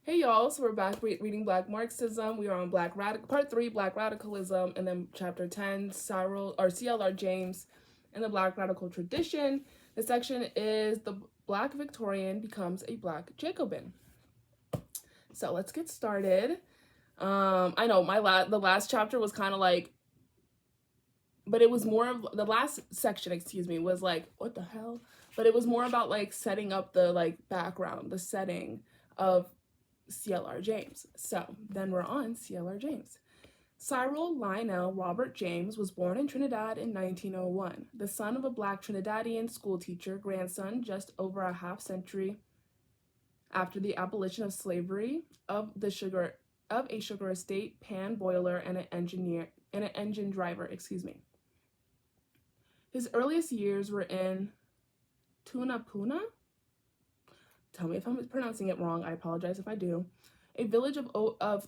Hey y'all, so we're back reading Black Marxism. We are on Part 3, Black Radicalism, and then Chapter 10, C.L.R. James and the Black Radical Tradition. The section is the Black Victorian becomes a Black Jacobin. So let's get started. I know the last chapter was kind of like, but it was more of the last section, was like, what the hell? But it was more about like setting up the like background, the setting of C.L.R. James. So then we're on C.L.R. James. Cyril Lionel Robert James was born in Trinidad in 1901, the son of a Black Trinidadian schoolteacher, grandson just over a half century after the abolition of slavery, of a sugar estate, pan boiler, and an engine driver. His earliest years were in Tunapuna. Tell me if I'm pronouncing it wrong. I apologize if I do. A village of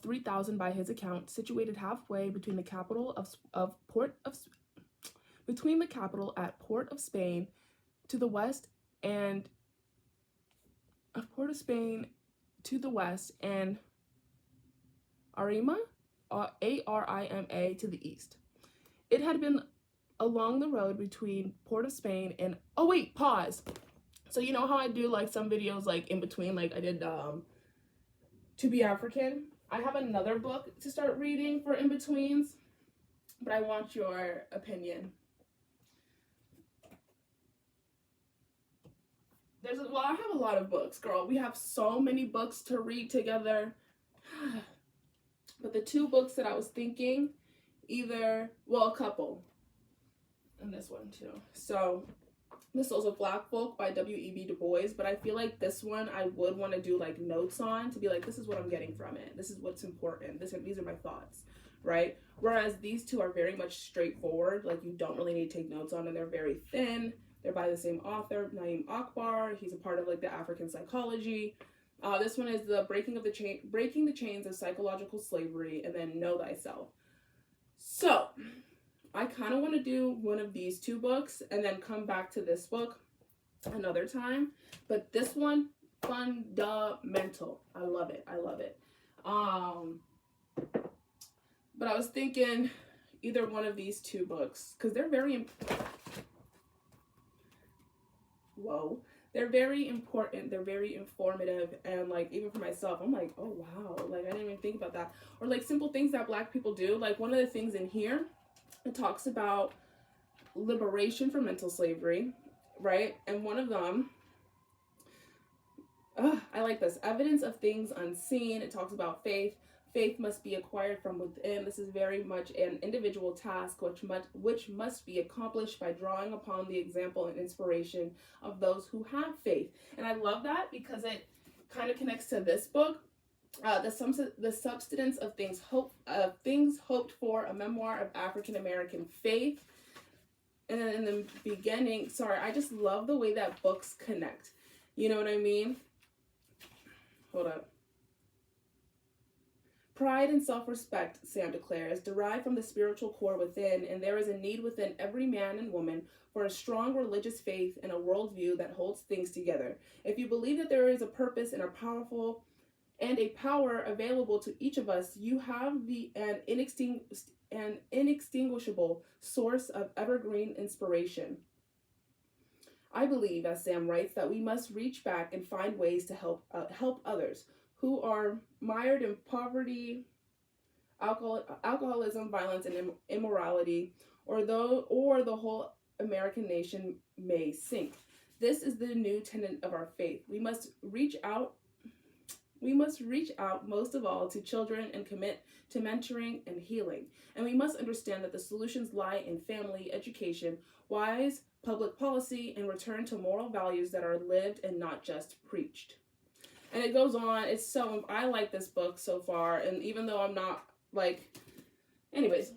3,000 by his account, situated halfway between the capital at Port of Spain to the west and Arima, Arima to the east. It had been along the road between Port of Spain and pause. So you know how I do like some videos like in between, like I did To Be African? I have another book to start reading for in-betweens, but I want your opinion. I have a lot of books, girl. We have so many books to read together. But the two books that I was thinking, a couple. And this one too. So this was a Black Folk by W.E.B. Du Bois, but I feel like this one I would want to do like notes on, to be like, this is what I'm getting from it. This is what's important. These are my thoughts, right? Whereas these two are very much straightforward. Like you don't really need to take notes on, and they're very thin. They're by the same author, Naim Akbar. He's a part of like the African psychology. This one is the breaking the chains of psychological slavery, and then Know Thyself. So I kind of want to do one of these two books and then come back to this book another time. But this one, fundamental. I love it. But I was thinking either one of these two books, because they're very they're very important. They're very informative. And like, even for myself, I'm like, oh wow, like I didn't even think about that. Or like simple things that Black people do. Like one of the things in here, it talks about liberation from mental slavery, right? And one of them, I like this, evidence of things unseen. It talks about faith. Faith must be acquired from within. This is very much an individual task which must be accomplished by drawing upon the example and inspiration of those who have faith. And I love that because it kind of connects to this book. The substance of things hoped for, a memoir of African American faith. And then in the beginning, I just love the way that books connect. You know what I mean? Hold up. Pride and self-respect, Sam declares, derive from the spiritual core within, and there is a need within every man and woman for a strong religious faith and a worldview that holds things together. If you believe that there is a purpose and a power available to each of us, you have an inextinguishable source of evergreen inspiration. I believe, as Sam writes, that we must reach back and find ways to help others who are mired in poverty, alcoholism, violence, and immorality, or the whole American nation may sink. This is the new tenet of our faith. We must reach out most of all to children and commit to mentoring and healing. And we must understand that the solutions lie in family, education, wise public policy, and return to moral values that are lived and not just preached. And it goes on. I like this book so far. And even though I'm not anyways,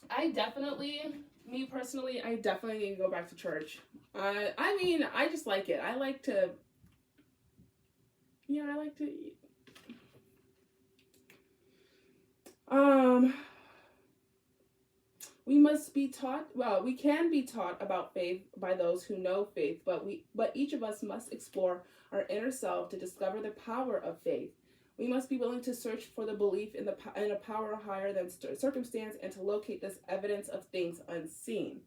I definitely need to go back to church. I just like it. I like to eat. We can be taught about faith by those who know faith, but each of us must explore our inner self to discover the power of faith. We must be willing to search for the belief in a power higher than circumstance and to locate this evidence of things unseen.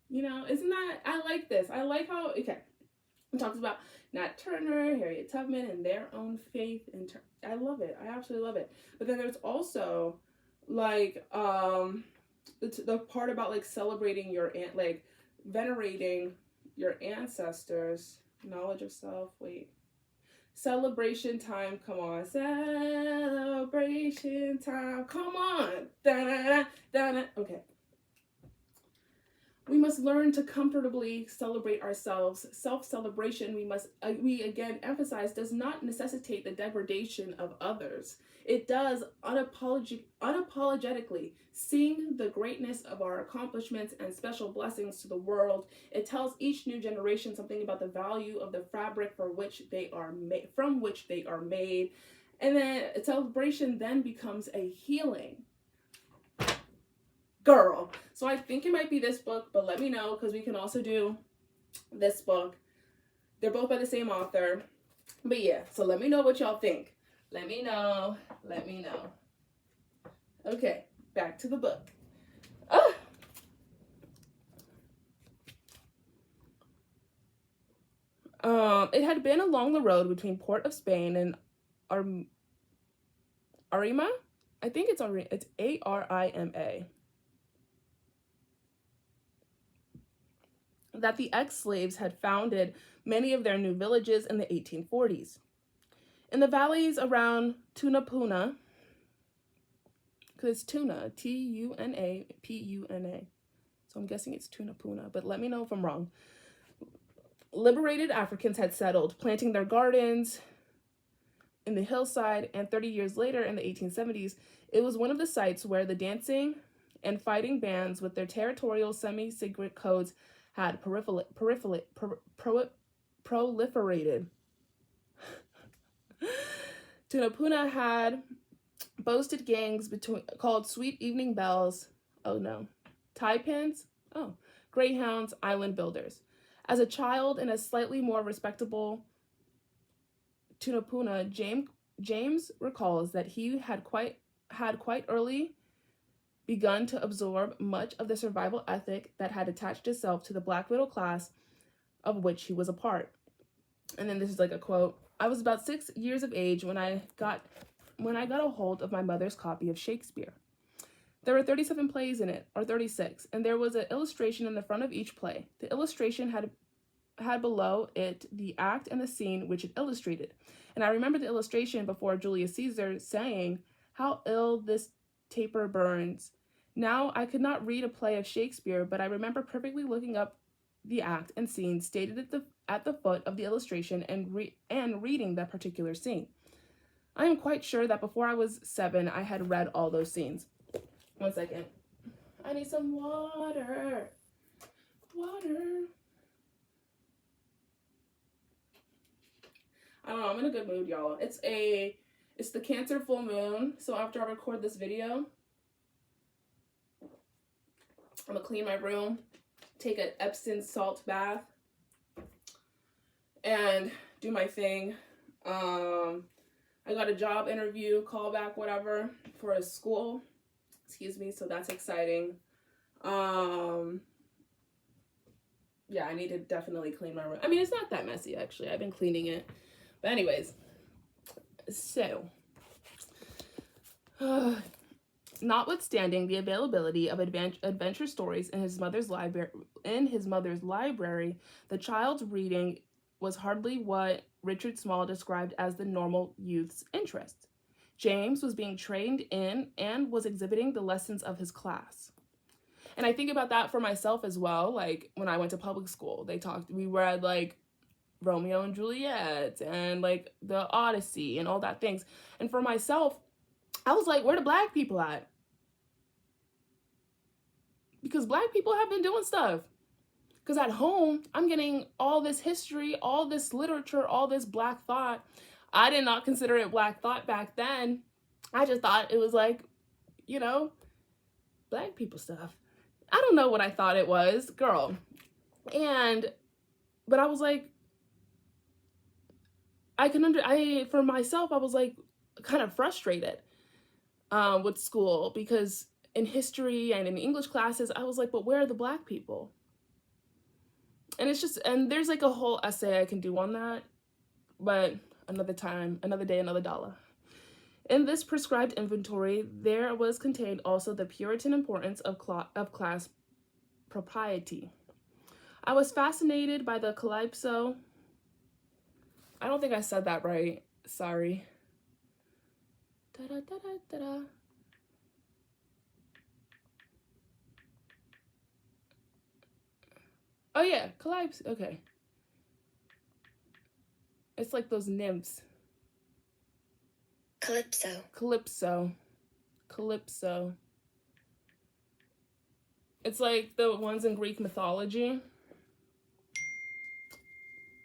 You know, isn't that, I like this. I like how, okay, it talks about Nat Turner, Harriet Tubman, and their own faith. I love it. I absolutely love it. But then there's also, like, the part about, like, celebrating like, venerating your ancestors, knowledge of self, celebration time, come on, celebration time, come on, da-da-da, da-da. Okay. We must learn to comfortably celebrate ourselves. Self-celebration, we again emphasize, does not necessitate the degradation of others. It does unapologetically sing the greatness of our accomplishments and special blessings to the world. It tells each new generation something about the value of the fabric from which they are made. And then celebration then becomes a healing. Girl. So I think it might be this book, but let me know, because we can also do this book. They're both by the same author. But yeah, so let me know what y'all think. Let me know. Okay, back to the book. It had been along the road between Port of Spain and Arima. I think it's Arima. It's Arima. That the ex-slaves had founded many of their new villages in the 1840s. In the valleys around Tunapuna, because it's tuna, Tunapuna, so I'm guessing it's Tunapuna, but let me know if I'm wrong. Liberated Africans had settled, planting their gardens in the hillside, and 30 years later, in the 1870s, it was one of the sites where the dancing and fighting bands with their territorial semi-secret codes had proliferated. Tunapuna had boasted gangs called Sweet Evening Bells, Taipans, Greyhounds, Island Builders. As a child in a slightly more respectable Tunapuna, James recalls that he had quite early begun to absorb much of the survival ethic that had attached itself to the black middle class of which he was a part. And then this is like a quote. I was about 6 years of age when I got a hold of my mother's copy of Shakespeare. There were 37 plays in it, or 36, and there was an illustration in the front of each play. The illustration had below it the act and the scene which it illustrated. And I remember the illustration before Julius Caesar saying, "How ill this taper burns." Now, I could not read a play of Shakespeare, but I remember perfectly looking up the act and scene stated at the foot of the illustration and reading that particular scene. I am quite sure that before I was 7, I had read all those scenes. 1 second. I need some water. Water. I don't know, I'm in a good mood, y'all. It's the Cancer full moon, so after I record this video, I'm gonna clean my room, take an Epsom salt bath, and do my thing. I got a job interview, callback, whatever, for a school. So that's exciting. Yeah, I need to definitely clean my room. I mean, it's not that messy, actually. I've been cleaning it. But anyways, so notwithstanding the availability of adventure stories in his mother's library, the child's reading was hardly what Richard Small described as the normal youth's interest. James was being trained in and was exhibiting the lessons of his class. And I think about that for myself as well. Like when I went to public school, we read like Romeo and Juliet and like the Odyssey and all that things. And for myself, I was like, where the black people at? Because black people have been doing stuff. Because at home, I'm getting all this history, all this literature, all this black thought. I did not consider it black thought back then. I just thought it was like, black people stuff. I don't know what I thought it was, girl. But I was like, for myself, I was like kind of frustrated with school, because in history and in English classes, I was like, but where are the Black people? And it's just, and there's like a whole essay I can do on that, but another time, another day, another dollar. In this prescribed inventory, there was contained also the Puritan importance of class propriety. I was fascinated by the calypso. I don't think I said that right. Sorry. Da-da-da-da-da-da. Oh yeah, calypso. Okay. It's like those nymphs. Calypso. It's like the ones in Greek mythology.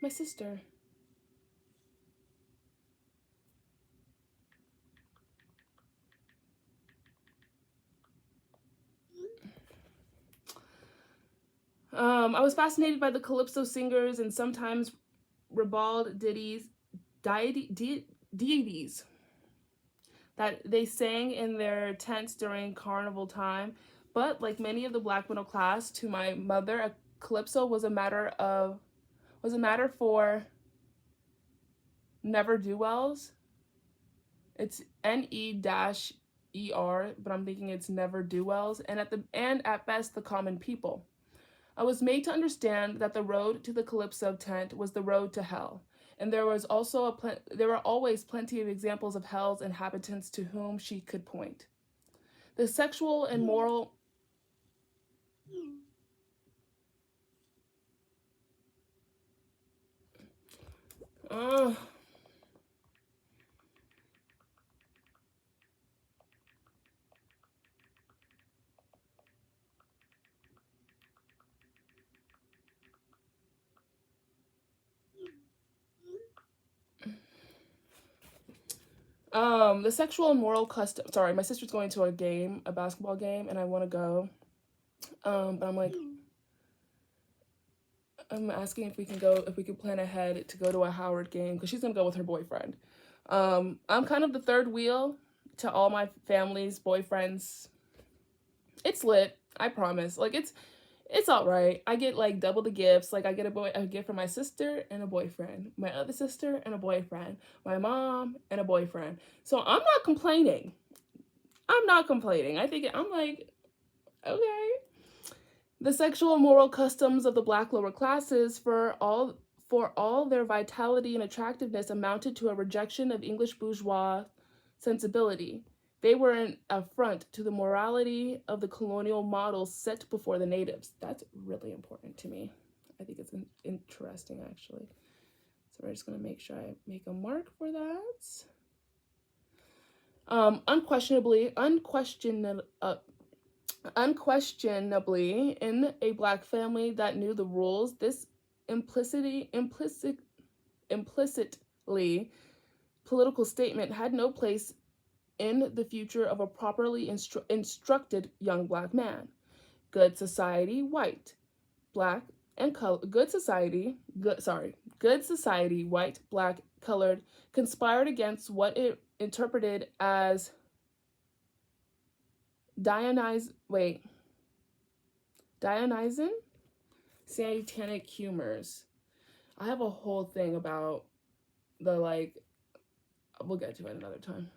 My sister. I was fascinated by the calypso singers and sometimes ribald deities that they sang in their tents during carnival time. But like many of the Black middle class, to my mother, a calypso was a matter for never-do-wells. It's NE-ER, but I'm thinking it's never-do-wells, and at best the common people. I was made to understand that the road to the calypso tent was the road to hell, and there were always plenty of examples of hell's inhabitants to whom she could point. The sexual and moral the sexual and moral custom. Sorry, my sister's going to a basketball game, and I want to go. But I'm asking if we can plan ahead to go to a Howard game, because she's gonna go with her boyfriend. I'm kind of the third wheel to all my family's boyfriends. It's lit, I promise. Like it's all right. I get like double the gifts. Like I get a gift from my sister and a boyfriend, my other sister and a boyfriend, my mom and a boyfriend. So I'm not complaining. I think I'm like, okay. The sexual and moral customs of the Black lower classes, for all their vitality and attractiveness, amounted to a rejection of English bourgeois sensibility. They were an affront to the morality of the colonial models set before the natives. That's really important to me. I think it's interesting, actually. So we're just going to make sure I make a mark for that. Unquestionably, in a Black family that knew the rules, this implicitly political statement had no place in the future of a properly instructed young Black man. Good society, white, Black, and color. Good society, white, Black, colored, conspired against what it interpreted as Dionysian satanic humors. I have a whole thing about the we'll get to it another time.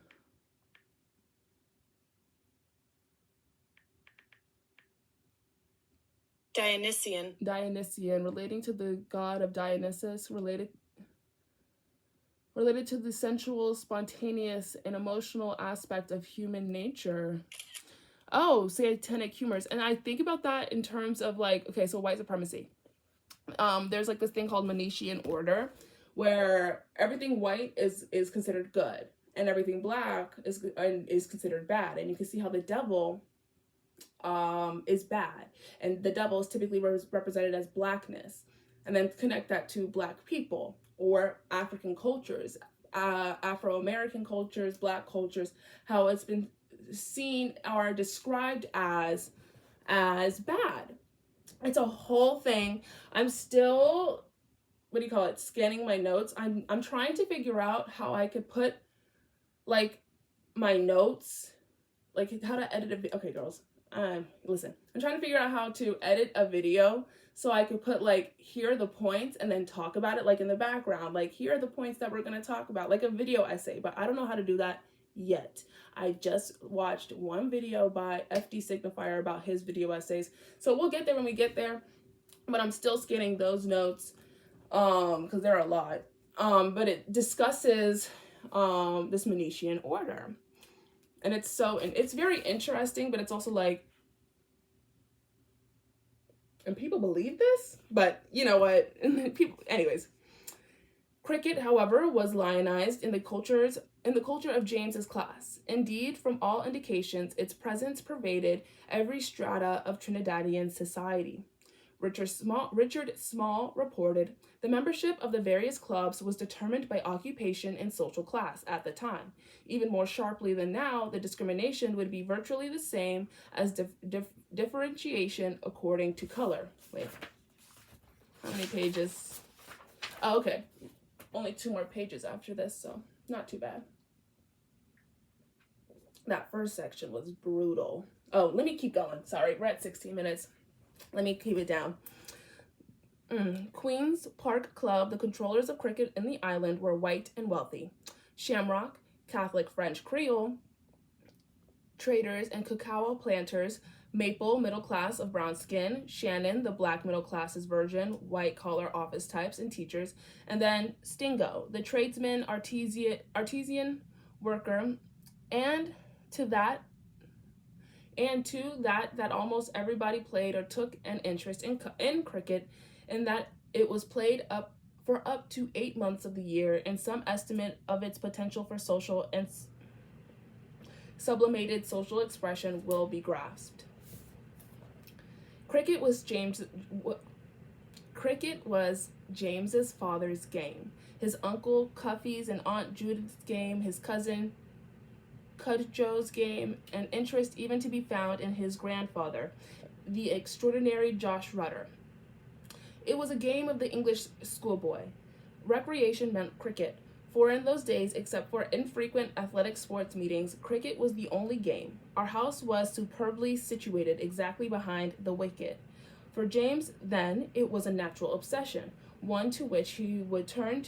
Dionysian, relating to the god of Dionysus, related to the sensual, spontaneous, and emotional aspect of human nature. Oh, satanic humors. And I think about that in terms of okay, so white supremacy. There's this thing called Manichean order, where everything white is considered good, and everything Black is considered bad. And you can see how the devil is bad, and the devil is typically represented as Blackness, and then connect that to Black people or African cultures, Afro-American cultures, Black cultures, how it's been seen or described as bad. It's a whole thing. I'm still what do you call it, scanning my notes. I'm trying to figure out how I could put like my notes, like how to edit a okay, girls, listen, I'm trying to figure out how to edit a video so I could put like, here are the points, and then talk about it like in the background, like here are the points that we're going to talk about, like a video essay. But I don't know how to do that yet. I just watched one video by FD Signifier about his video essays, so we'll get there when we get there. But I'm still scanning those notes because there are a lot. But it discusses this Manichean order, and it's very interesting, but it's also like, and people believe this, but you know what? People, anyways. Cricket, however, was lionized in the culture of James's class. Indeed, from all indications, its presence pervaded every strata of Trinidadian society. Richard Small reported, the membership of the various clubs was determined by occupation and social class at the time. Even more sharply than now, the discrimination would be virtually the same as differentiation according to color. Wait, how many pages? Oh, okay. Only 2 more pages after this, so not too bad. That first section was brutal. Oh, let me keep going. Sorry, we're at 16 minutes. Let me keep it down. Queen's Park Club, the controllers of cricket in the island, were white and wealthy. Shamrock, Catholic French Creole, traders and cacao planters. Maple, middle class of brown skin. Shannon, the black middle class's version, white collar office types and teachers. And then Stingo, the tradesman, artisan worker, and to that almost everybody played or took an interest in cricket, and that it was played up to 8 months of the year, and some estimate of its potential for social and sublimated social expression will be grasped. Cricket was James's father's game, his uncle Cuffy's and Aunt Judith's game, his cousin Cudjoe's game, and interest even to be found in his grandfather, the extraordinary Josh Rutter. It was a game of the English schoolboy. Recreation meant cricket, for in those days, except for infrequent athletic sports meetings, cricket was the only game. Our house was superbly situated exactly behind the wicket. For James, then, it was a natural obsession, one to which he would turn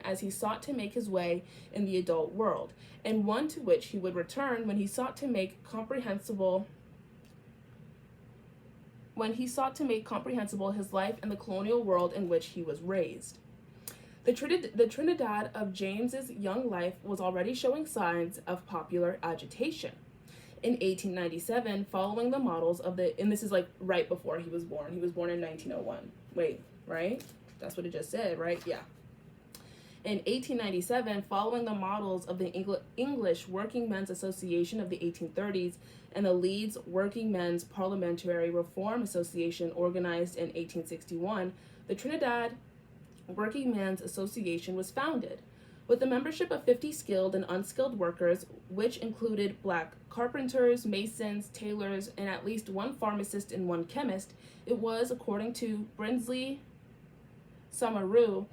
as he sought to make his way in the adult world, and one to which he would return when he sought to make comprehensible his life in the colonial world in which he was raised. The Trinidad of James's young life was already showing signs of popular agitation. In 1897, following the models of and this is like right before he was born. He was born in 1901. Wait, right? That's what it just said, right? Yeah. In 1897, following the models of the English Working Men's Association of the 1830s and the Leeds Working Men's Parliamentary Reform Association organized in 1861, the Trinidad Working Men's Association was founded. With the membership of 50 skilled and unskilled workers, which included black carpenters, masons, tailors, and at least one pharmacist and one chemist, it was, according to Brinsley Samaru,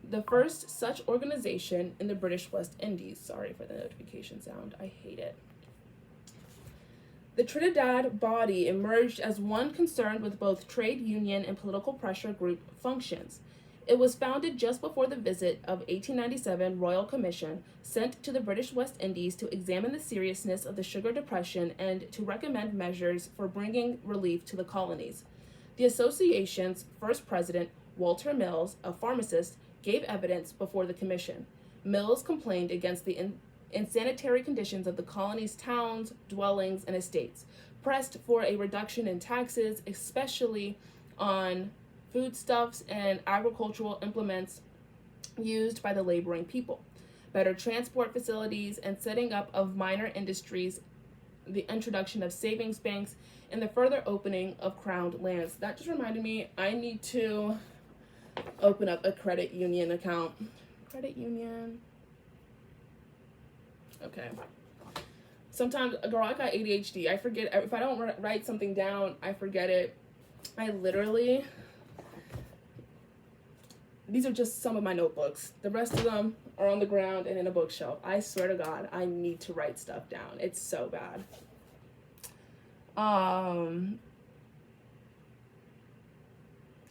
the first such organization in the British West Indies. Sorry for the notification sound. I hate it. The Trinidad body emerged as one concerned with both trade union and political pressure group functions. It was founded just before the visit of 1897 Royal Commission sent to the British West Indies to examine the seriousness of the sugar depression and to recommend measures for bringing relief to the colonies. The association's first president, Walter Mills, a pharmacist, gave evidence before the commission. Mills complained against the insanitary conditions of the colony's towns, dwellings, and estates, pressed for a reduction in taxes, especially on foodstuffs and agricultural implements used by the laboring people, better transport facilities and setting up of minor industries, the introduction of savings banks, and the further opening of crowned lands. That just reminded me, I need to open up a credit union account. Credit union. Okay. Sometimes, girl, I got ADHD. I forget. If I don't write something down, I forget it. I literally these are just some of my notebooks. The rest of them are on the ground and in a bookshelf. I swear to God, I need to write stuff down. It's so bad.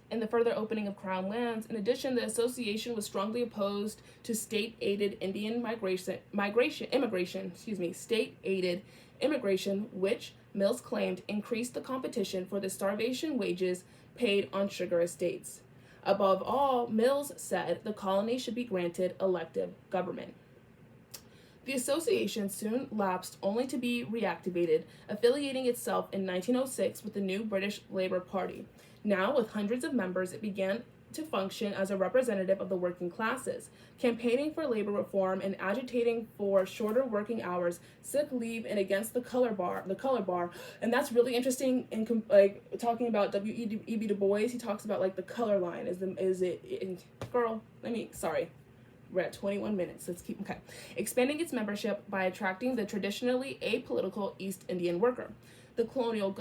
In the further opening of Crown lands, in addition, the association was strongly opposed to state-aided Indian state-aided immigration, which Mills claimed increased the competition for the starvation wages paid on sugar estates. Above all, Mills said the colony should be granted elective government. The association soon lapsed, only to be reactivated, affiliating itself in 1906 with the new British Labour Party. Now, with hundreds of members, it began to function as a representative of the working classes, campaigning for labor reform and agitating for shorter working hours, sick leave, and against the color bar. And that's really interesting. In talking about W.E.B. Du Bois, he talks about like the color line. We're at 21 minutes. Let's keep okay. Expanding its membership by attracting the traditionally apolitical East Indian worker. The colonial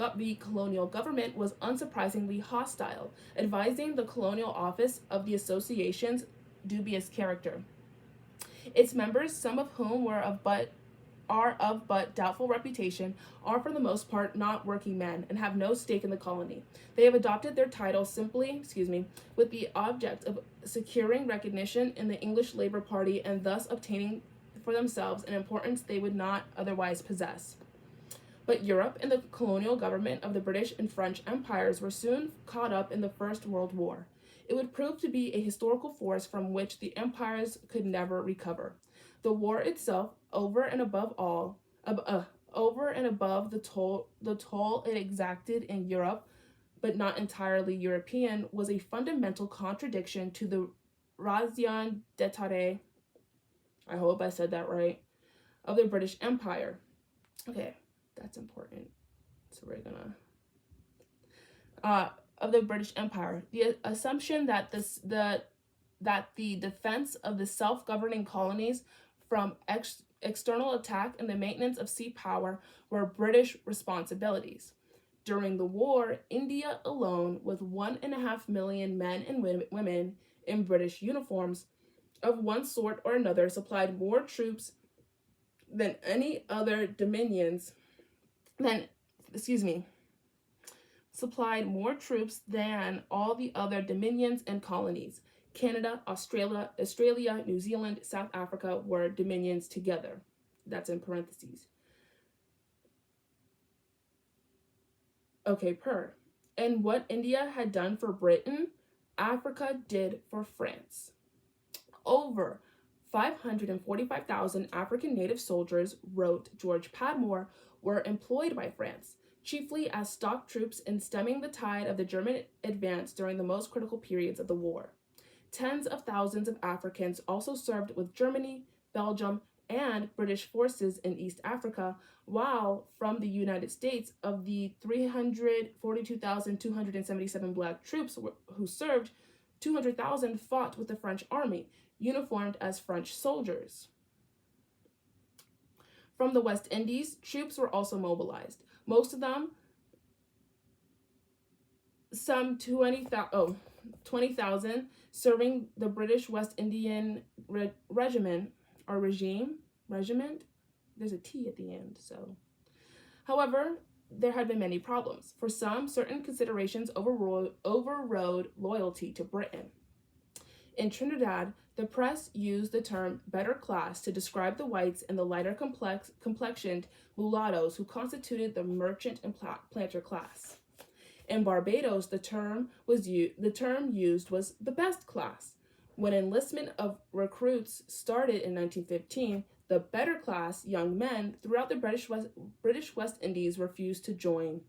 government was unsurprisingly hostile, advising the colonial office of the association's dubious character. Its members, some of whom are of but doubtful reputation, are for the most part not working men and have no stake in the colony. They have adopted their title simply, with the object of securing recognition in the English Labour Party and thus obtaining for themselves an importance they would not otherwise possess. But Europe and the colonial government of the British and French empires were soon caught up in the First World War. It would prove to be a historical force from which the empires could never recover. The war itself, over and above the toll it exacted in Europe, but not entirely European, was a fundamental contradiction to the raison d'etre, I hope I said that right, of the British Empire. Okay, that's important. So we're gonna of the British Empire. The assumption that the defense of the self-governing colonies from external attack and the maintenance of sea power were British responsibilities. During the war, India alone, with 1.5 million men and women in British uniforms of one sort or another, supplied more troops than any other dominions supplied more troops than all the other dominions and colonies. Canada, Australia, New Zealand, South Africa were dominions together. That's in parentheses. Okay, And what India had done for Britain, Africa did for France. Over 545,000 African native soldiers, wrote George Padmore, were employed by France, chiefly as stock troops in stemming the tide of the German advance during the most critical periods of the war. Tens of thousands of Africans also served with Germany, Belgium, and British forces in East Africa, while from the United States, of the 342,277 black troops who served, 200,000 fought with the French army, uniformed as French soldiers. From the West Indies, troops were also mobilized. Most of them, some 20,000, serving the British West Indian regiment. There's a T at the end, so. However, there had been many problems. For some, certain considerations overrode loyalty to Britain. In Trinidad, the press used the term better class to describe the whites and the lighter complexioned mulattoes who constituted the merchant and planter class. In Barbados, the term used was the best class. When enlistment of recruits started in 1915, the better class young men throughout the British West Indies refused to join,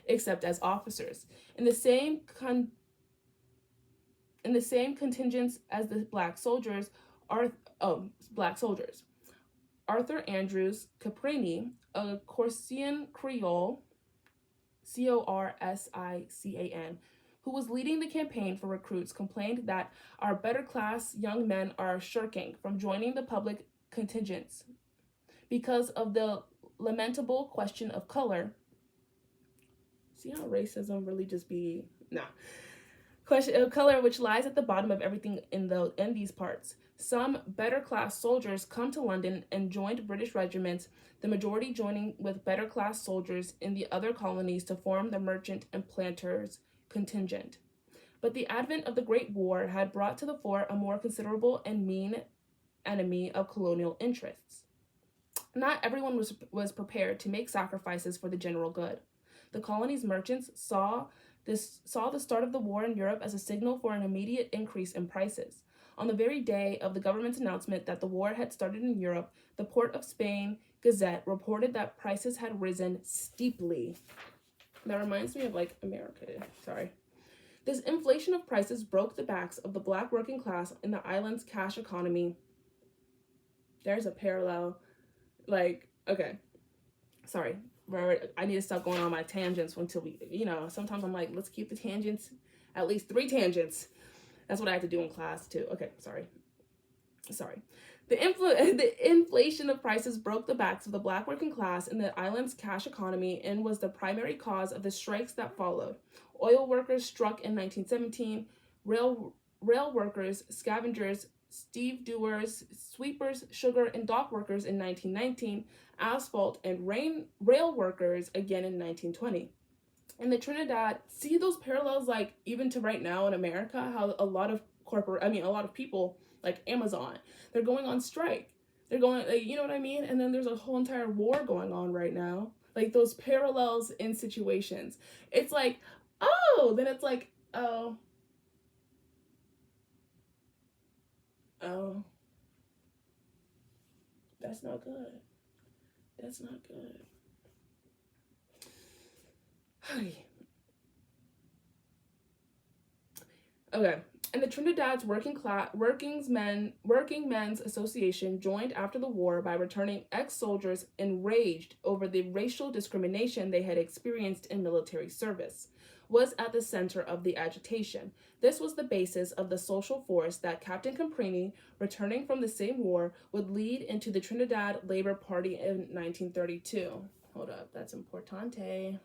except as officers. In the same contingents as the black soldiers. Arthur Andrews Caprini, a Corsican Creole, Corsican, who was leading the campaign for recruits, complained that our better class young men are shirking from joining the public contingents because of the lamentable question of color. See how racism really just be, color which lies at the bottom of everything in these parts. Some better class soldiers come to London and joined British regiments, the majority joining with better class soldiers in the other colonies to form the merchant and planters contingent. But the advent of the Great War had brought to the fore a more considerable and mean enemy of colonial interests. Not everyone was prepared to make sacrifices for the general good. The colony's merchants saw the start of the war in Europe as a signal for an immediate increase in prices. On the very day of the government's announcement that the war had started in Europe, the Port of Spain Gazette reported that prices had risen steeply. That reminds me of like America. Sorry. This inflation of prices broke the backs of the black working class in the island's cash economy. There's a parallel. Like, okay. Sorry. I need to stop going on my tangents until we, sometimes I'm like, let's keep the tangents, at least 3 tangents. That's what I have to do in class too. Okay, sorry. The inflation of prices broke the backs of the black working class in the island's cash economy and was the primary cause of the strikes that followed. Oil workers struck in 1917, rail workers, scavengers, stevedores, sweepers, sugar, and dock workers in 1919, asphalt and rail workers again in 1920. In the Trinidad, see those parallels, like even to right now in America, how a lot of people like Amazon, they're going on strike. They're going, like, you know what I mean? And then there's a whole entire war going on right now. Like those parallels in situations. It's like, oh, then it's like, oh, that's not good. That's not good. Okay. And the Trinidad's Working Men's Association joined after the war by returning ex-soldiers enraged over the racial discrimination they had experienced in military service, was at the center of the agitation. This was the basis of the social force that Captain Comprini, returning from the same war, would lead into the Trinidad Labor Party in 1932. Hold up, that's importante.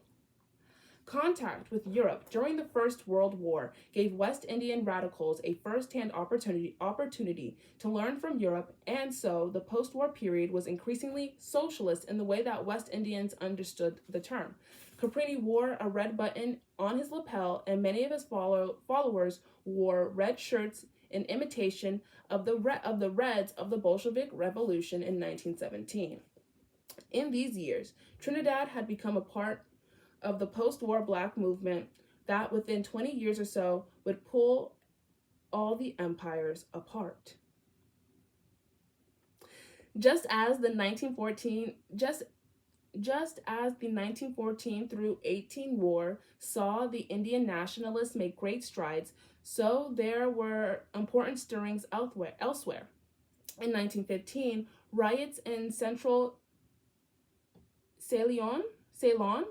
Contact with Europe during the First World War gave West Indian radicals a first-hand opportunity to learn from Europe, and so the post-war period was increasingly socialist in the way that West Indians understood the term. Comprini wore a red button on his lapel, and many of his followers wore red shirts in imitation of the Reds of the Bolshevik Revolution in 1917. In these years, Trinidad had become a part of the post-war black movement that within 20 years or so would pull all the empires apart. Just as the 1914 through 18 war saw the Indian nationalists make great strides, so there were important stirrings elsewhere. In 1915, riots in central Ceylon, Ceylon,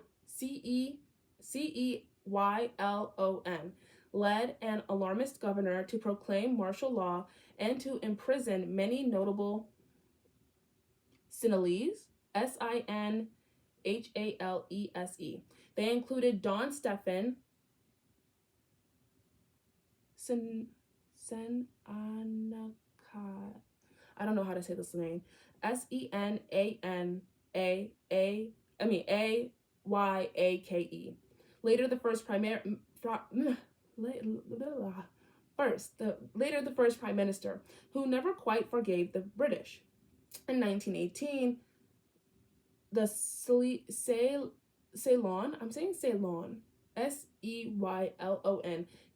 led an alarmist governor to proclaim martial law and to imprison many notable Sinhalese, Sinhalese. They included Don Stephen, I don't know how to say this name, Senyake. Later, the first prime minister, who never quite forgave the British. In 1918, the Ceylon, Seylon,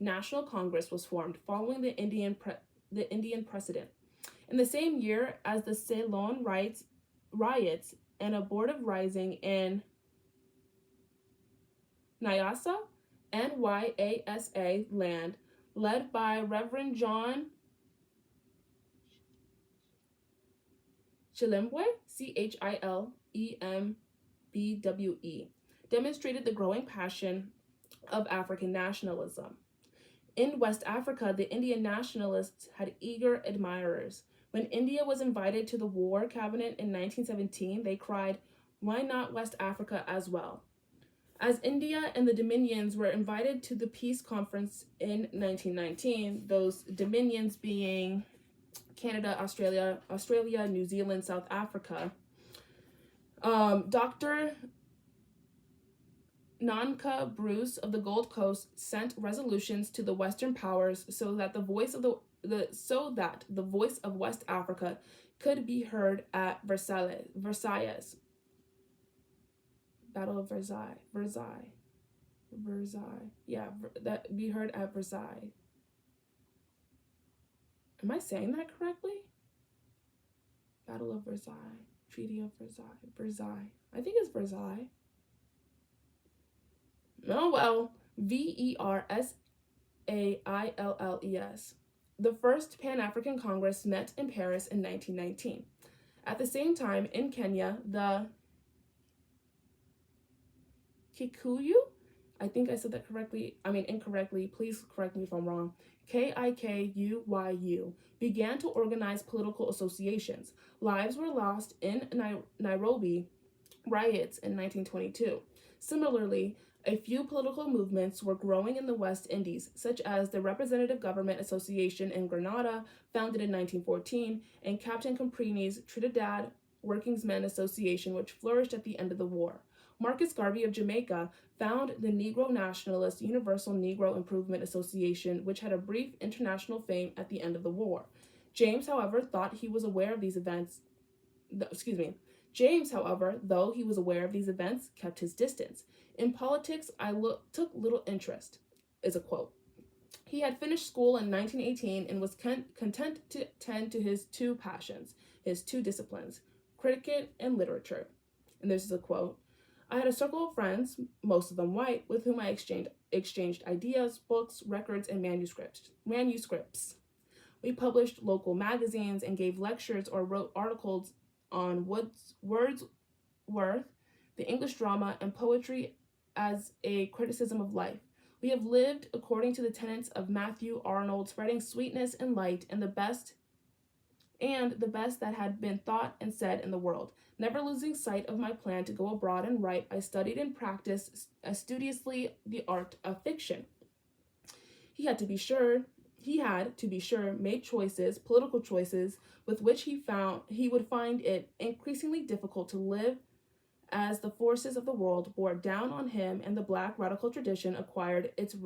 National Congress was formed following the Indian precedent. In the same year as the Ceylon riots, an abortive rising in Nyasa, Nyasa land, led by Reverend John Chilembwe, Chilembwe, demonstrated the growing passion of African nationalism. In West Africa, the Indian nationalists had eager admirers. When India was invited to the War Cabinet in 1917, they cried, "Why not West Africa as well?" As India and the Dominions were invited to the peace conference in 1919, those Dominions being Canada, Australia, New Zealand, South Africa, Dr. Nanka Bruce of the Gold Coast sent resolutions to the Western powers so that the voice of West Africa could be heard at Versailles. Battle of Versailles. Yeah, that be heard at Versailles. Am I saying that correctly? Battle of Versailles. Treaty of Versailles. I think it's Versailles. Oh well. Versailles. The first Pan-African Congress met in Paris in 1919. At the same time, in Kenya, the Kikuyu, I think I said that incorrectly, please correct me if I'm wrong, Kikuyu, began to organize political associations. Lives were lost in Nairobi riots in 1922. Similarly, a few political movements were growing in the West Indies, such as the Representative Government Association in Grenada, founded in 1914, and Captain Comprini's Trinidad Workingmen's Association, which flourished at the end of the war. Marcus Garvey of Jamaica founded the Negro Nationalist Universal Negro Improvement Association, which had a brief international fame at the end of the war. James, however, though he was aware of these events, kept his distance. In politics, I took little interest, is a quote. He had finished school in 1918 and was content to tend to his two passions, his two disciplines, cricket and literature. And this is a quote. I had a circle of friends, most of them white, with whom I exchanged ideas, books, records, and manuscripts. We published local magazines and gave lectures or wrote articles on Wordsworth, the English drama, and poetry as a criticism of life. We have lived according to the tenets of Matthew Arnold, spreading sweetness and light and the best that had been thought and said in the world. Never losing sight of my plan to go abroad and write, I studied and practiced studiously the art of fiction. He had, to be sure, made political choices, with which he would find it increasingly difficult to live as the forces of the world bore down on him and the black radical tradition acquired its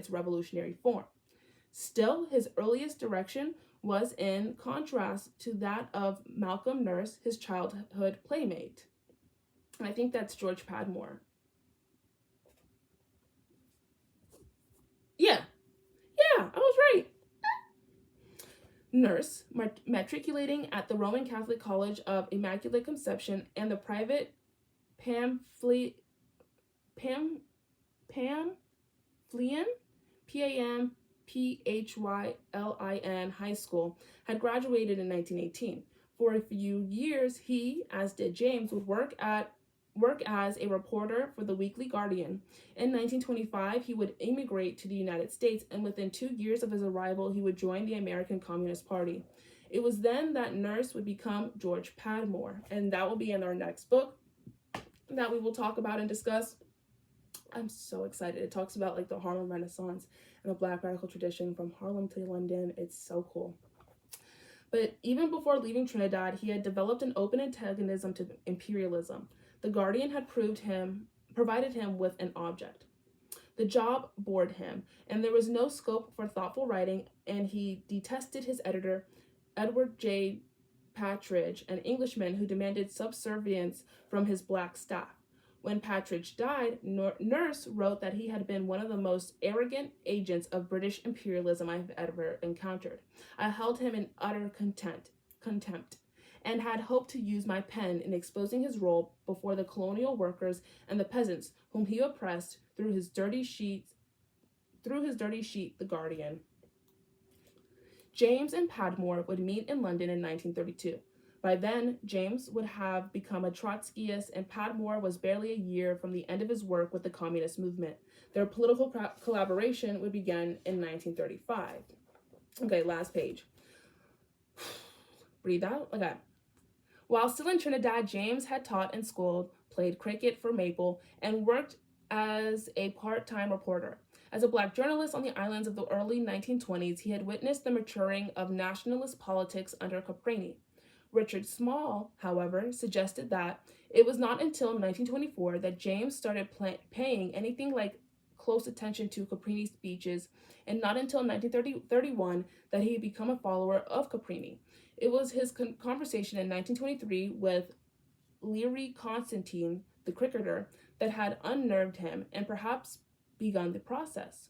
revolutionary form. Still, his earliest direction was in contrast to that of Malcolm Nurse, his childhood playmate. And I think that's George Padmore. Yeah, I was right. Nurse, matriculating at the Roman Catholic College of Immaculate Conception and the private Pamphlean, Pamphylin High School, had graduated in 1918. For a few years, he, as did James, would work as a reporter for the Weekly Guardian. In 1925, he would immigrate to the United States, and within 2 years of his arrival, he would join the American Communist Party. It was then that Nurse would become George Padmore, and that will be in our next book that we will talk about and discuss. I'm so excited. It talks about like the Harlem Renaissance and the Black radical tradition from Harlem to London. It's so cool. But even before leaving Trinidad, he had developed an open antagonism to imperialism. The Guardian had provided him with an object. The job bored him, and there was no scope for thoughtful writing, and he detested his editor, Edward J. Patridge, an Englishman who demanded subservience from his black staff. When Patridge died, Nurse wrote that he had been one of the most arrogant agents of British imperialism I've ever encountered. I held him in utter contempt, and had hoped to use my pen in exposing his role before the colonial workers and the peasants whom he oppressed through his dirty sheet, The Guardian. James and Padmore would meet in London in 1932. By then, James would have become a Trotskyist, and Padmore was barely a year from the end of his work with the communist movement. Their political collaboration would begin in 1935. Okay, last page. Breathe out. Okay. While still in Trinidad, James had taught and schooled played cricket for Maple, and worked as a part-time reporter. As a black journalist on the islands of the early 1920s, he had witnessed the maturing of nationalist politics under Caprini. Richard Small, however, suggested that it was not until 1924 that James started paying anything like close attention to Caprini's speeches, and not until 1931 that he had become a follower of Caprini. It was his conversation in 1923 with Leary Constantine, the cricketer, that had unnerved him and perhaps begun the process.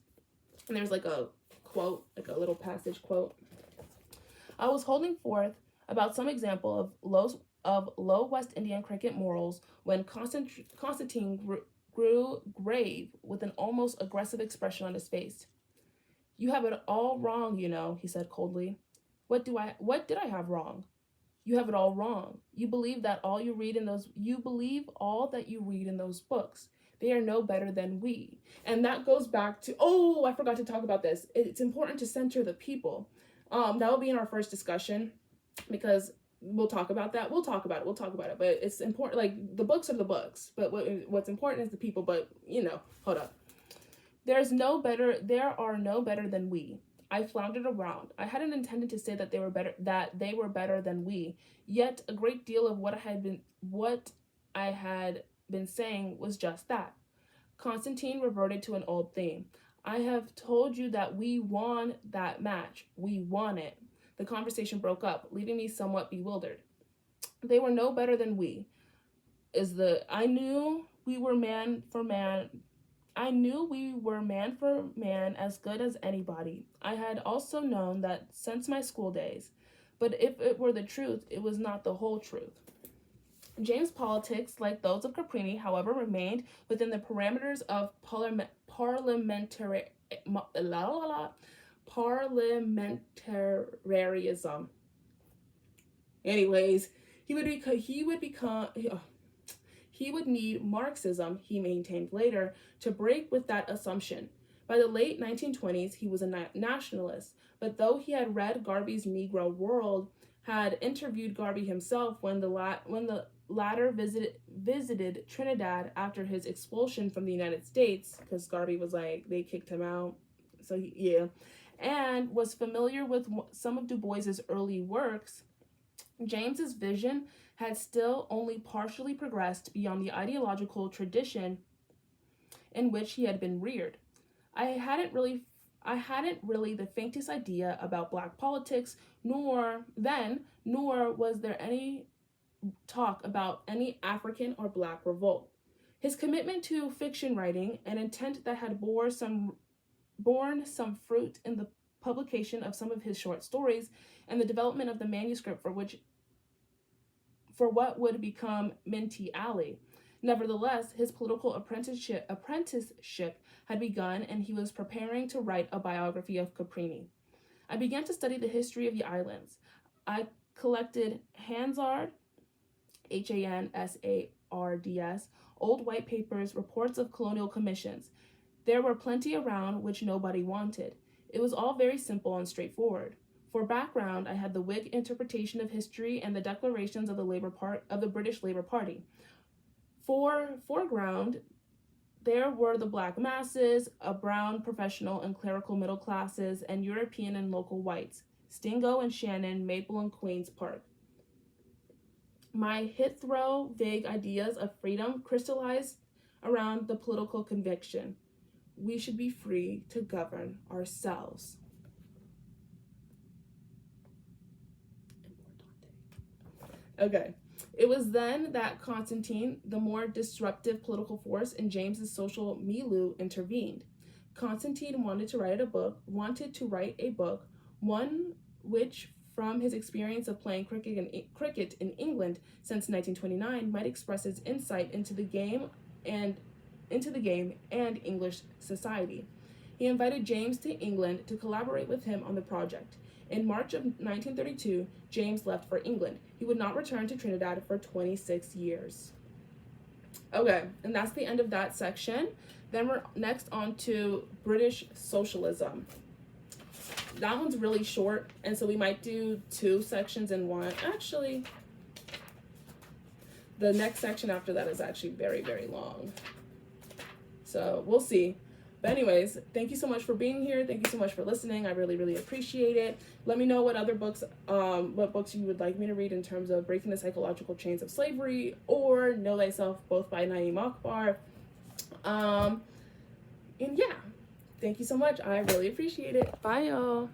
And there's like a quote, like a little passage quote. I was holding forth about some example of low West Indian cricket morals when Constantine grew grave with an almost aggressive expression on his face. You have it all wrong, you know, he said coldly. What did I have wrong? You have it all wrong. You believe all that you read in those books. They are no better than we. And that goes back to, I forgot to talk about this. It's important to center the people. That will be in our first discussion, because we'll talk about that. We'll talk about it. But it's important, like, the books are the books. But what's important is the people. But, hold up. There are no better than we. I floundered around. I hadn't intended to say that they were better than we. Yet a great deal of what I had been saying was just that. Constantine reverted to an old theme. I have told you that we won that match. We won it. The conversation broke up, leaving me somewhat bewildered. They were no better than we. I knew we were man for man as good as anybody. I had also known that since my school days. But if it were the truth, it was not the whole truth. James' politics, like those of Caprini, however, remained within the parameters of parliamentarism. Anyways, he would need Marxism, he maintained later, to break with that assumption. By the late 1920s, he was a nationalist, but though he had read Garvey's Negro World, had interviewed Garvey himself when the latter visited Trinidad after his expulsion from the United States, because Garvey was like, they kicked him out, and was familiar with some of Du Bois's early works, James's vision had still only partially progressed beyond the ideological tradition in which he had been reared. I hadn't really the faintest idea about black politics, nor was there any talk about any African or black revolt. His commitment to fiction writing, an intent that had borne some fruit in the publication of some of his short stories and the development of the manuscript for what would become Minty Alley. Nevertheless, his political apprenticeship had begun, and he was preparing to write a biography of Caprini. I began to study the history of the islands. I collected Hansard, Hansards, old white papers, reports of colonial commissions. There were plenty around which nobody wanted. It was all very simple and straightforward. For background, I had the Whig interpretation of history and the declarations of the British Labour Party. For foreground, there were the black masses, a brown professional and clerical middle classes, and European and local whites, Stingo and Shannon, Maple and Queen's Park. My Hithrow vague ideas of freedom crystallized around the political conviction. We should be free to govern ourselves. Okay. It was then that Constantine, the more disruptive political force in James's social milieu, intervened. Constantine wanted to write a book, one which, from his experience of playing cricket in England since 1929, might express his insight into the game and English society. He invited James to England to collaborate with him on the project. In March of 1932, James left for England. He would not return to Trinidad for 26 years. Okay, and that's the end of that section. Then we're next on to British socialism. That one's really short, and so we might do two sections in one. Actually, the next section after that is actually very, very long. So we'll see. But anyways, thank you so much for being here. Thank you so much for listening. I really, really appreciate it. Let me know what other books, what books you would like me to read in terms of Breaking the Psychological Chains of Slavery or Know Thyself, both by Naeem Akbar. And yeah, thank you so much. I really appreciate it. Bye, y'all.